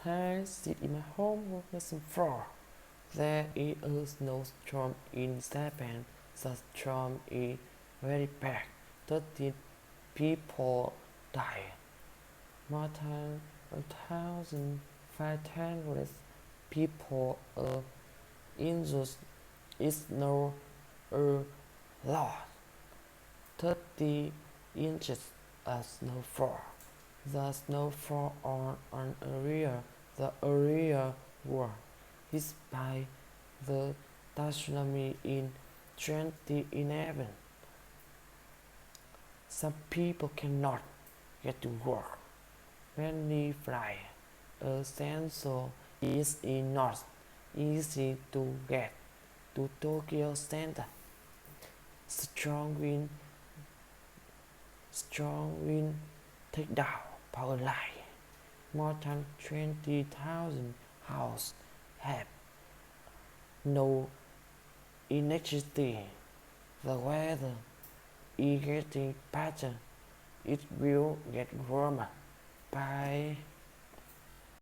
I sit in my home lesson 4. There is a snowstorm in Japan. The storm is very bad. 13 people died. More than 1,500 people are injured. It's now a lot. 30 inches of snowfall. The snowfall on an area, the area was hit by the tsunami in 2011. Some people cannot get to work. Many fly. A sensor is not easy to get to Tokyo Center. Strong wind take down power line. More than 20,000 houses have no electricity. The weather is getting better. It will get warmer. Bye.